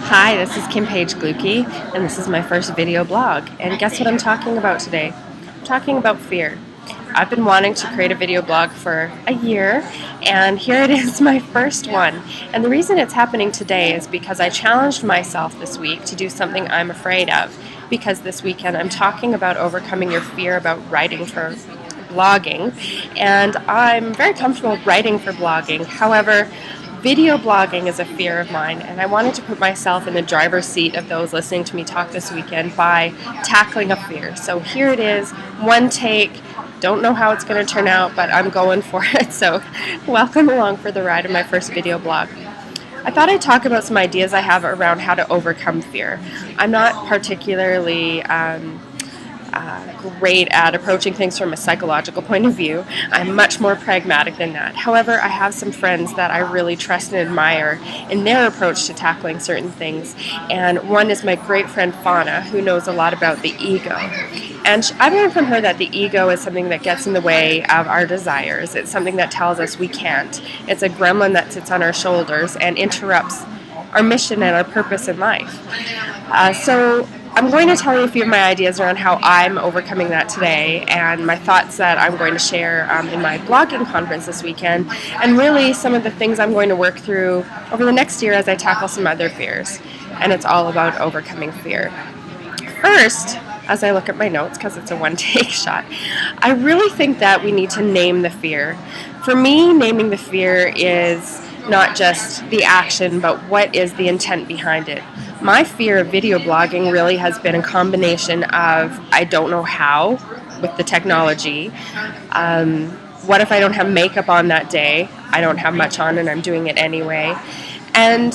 Hi, this is Kim Page Glucki, and this is my first video blog. And guess what I'm talking about today? I'm talking about fear. I've been wanting to create a video blog for a year, and here it is, my first one. And the reason it's happening today is because I challenged myself this week to do something I'm afraid of. Because this weekend I'm talking about overcoming your fear about writing for blogging, and I'm very comfortable writing for blogging. However, video blogging is a fear of mine, and I wanted to put myself in the driver's seat of those listening to me talk this weekend by tackling a fear. So here it is, one take. Don't know how it's going to turn out, but I'm going for it. So welcome along for the ride of my first video blog. I thought I'd talk about some ideas I have around how to overcome fear. I'm not particularly great at approaching things from a psychological point of view. I'm much more pragmatic than that. However, I have some friends that I really trust and admire in their approach to tackling certain things. And one is my great friend Fauna, who knows a lot about the ego. And I've learned from her that the ego is something that gets in the way of our desires. It's something that tells us we can't. It's a gremlin that sits on our shoulders and interrupts our mission and our purpose in life. So I'm going to tell you a few of my ideas around how I'm overcoming that today, and my thoughts that I'm going to share in my blogging conference this weekend, and really some of the things I'm going to work through over the next year as I tackle some other fears. And it's all about overcoming fear. First, as I look at my notes, because it's a one-take shot, I really think that we need to name the fear. For me, naming the fear is not just the action, but what is the intent behind it. My fear of video blogging really has been a combination of I don't know how with the technology. What if I don't have makeup on that day? I don't have much on and I'm doing it anyway. And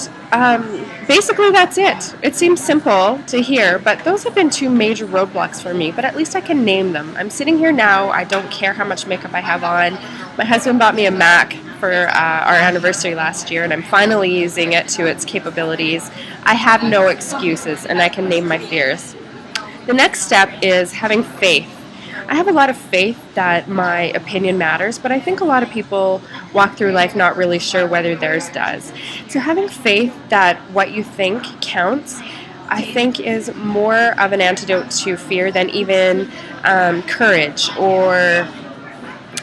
basically that's it. It seems simple to hear, but those have been two major roadblocks for me, but at least I can name them. I'm sitting here now, I don't care how much makeup I have on. My husband bought me a Mac for our anniversary last year, and I'm finally using it to its capabilities. I have no excuses, and I can name my fears. The next step is having faith. I have a lot of faith that my opinion matters, but I think a lot of people walk through life not really sure whether theirs does. So having faith that what you think counts, I think, is more of an antidote to fear than even courage or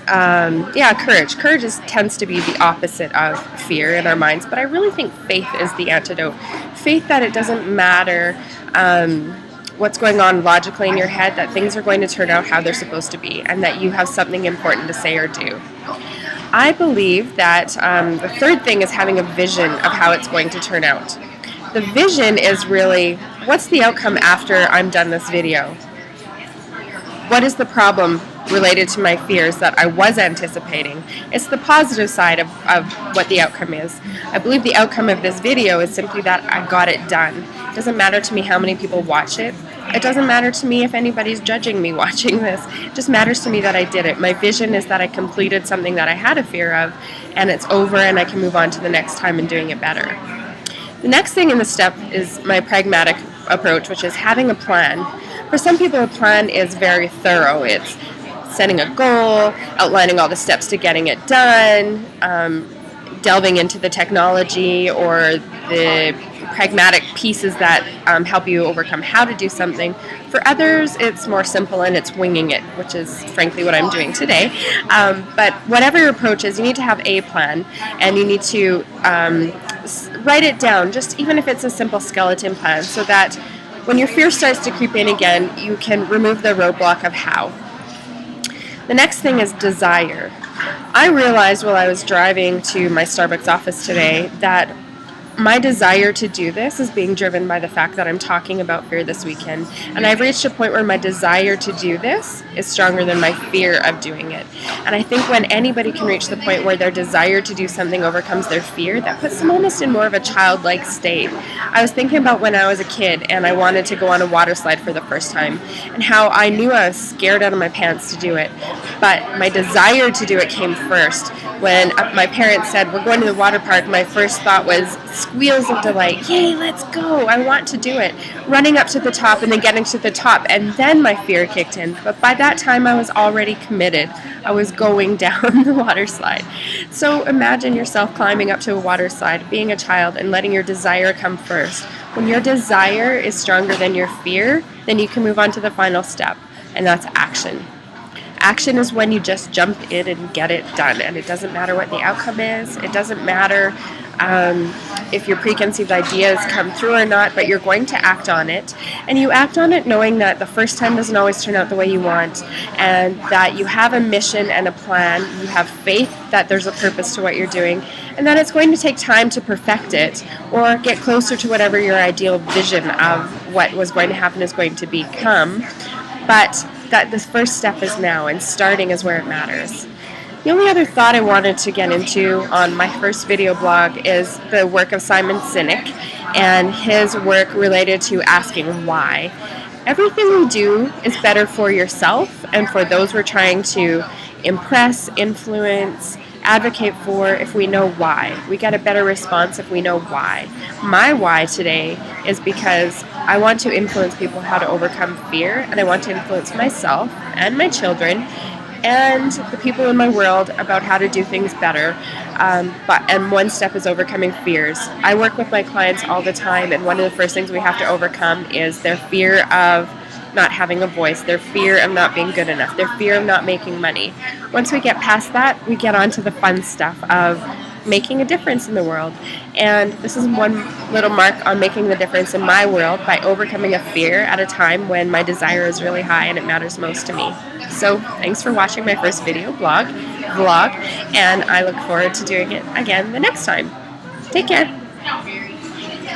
courage. Courage tends to be the opposite of fear in our minds, but I really think faith is the antidote. Faith that it doesn't matter what's going on logically in your head, that things are going to turn out how they're supposed to be, and that you have something important to say or do. I believe that the third thing is having a vision of how it's going to turn out. The vision is really, what's the outcome after I'm done this video? What is the problem related to my fears that I was anticipating? It's the positive side of what the outcome is. I believe the outcome of this video is simply that I got it done. It doesn't matter to me how many people watch it. It doesn't matter to me if anybody's judging me watching this. It just matters to me that I did it. My vision is that I completed something that I had a fear of, and it's over and I can move on to the next time and doing it better. The next thing in the step is my pragmatic approach, which is having a plan. For some people, a plan is very thorough. It's setting a goal, outlining all the steps to getting it done, delving into the technology or the pragmatic pieces that help you overcome how to do something. For others, it's more simple and it's winging it, which is frankly what I'm doing today. But whatever your approach is, you need to have a plan, and you need to write it down, just even if it's a simple skeleton plan, so that when your fear starts to creep in again, you can remove the roadblock of how. The next thing is desire. I realized while I was driving to my Starbucks office today that my desire to do this is being driven by the fact that I'm talking about fear this weekend. And I've reached a point where my desire to do this is stronger than my fear of doing it. And I think when anybody can reach the point where their desire to do something overcomes their fear, that puts them almost in more of a childlike state. I was thinking about when I was a kid and I wanted to go on a water slide for the first time, and how I knew I was scared out of my pants to do it. But my desire to do it came first. When my parents said, "We're going to the water park," my first thought was squeals of delight. Yay, let's go. I want to do it. Running up to the top and then getting to the top, and then my fear kicked in. But by that time, I was already committed. I was going down the water slide. So imagine yourself climbing up to a water slide, being a child, and letting your desire come first. When your desire is stronger than your fear, then you can move on to the final step, and that's action. Action is when you just jump in and get it done, and it doesn't matter what the outcome is. It doesn't matter if your preconceived ideas come through or not, but you're going to act on it. And you act on it knowing that the first time doesn't always turn out the way you want, and that you have a mission and a plan. You have faith that there's a purpose to what you're doing, and that it's going to take time to perfect it or get closer to whatever your ideal vision of what was going to happen is going to become. But that the first step is now, and starting is where it matters. The only other thought I wanted to get into on my first video blog is the work of Simon Sinek and his work related to asking why. Everything we do is better for yourself and for those we're trying to impress, influence, advocate for if we know why. We get a better response if we know why. My why today is because I want to influence people how to overcome fear, and I want to influence myself and my children and the people in my world about how to do things better. And one step is overcoming fears. I work with my clients all the time, and one of the first things we have to overcome is their fear of not having a voice, their fear of not being good enough, their fear of not making money. Once we get past that, we get on to the fun stuff of making a difference in the world. And this is one little mark on making the difference in my world by overcoming a fear at a time when my desire is really high and it matters most to me. So thanks for watching my first video vlog, and I look forward to doing it again the next time. Take care.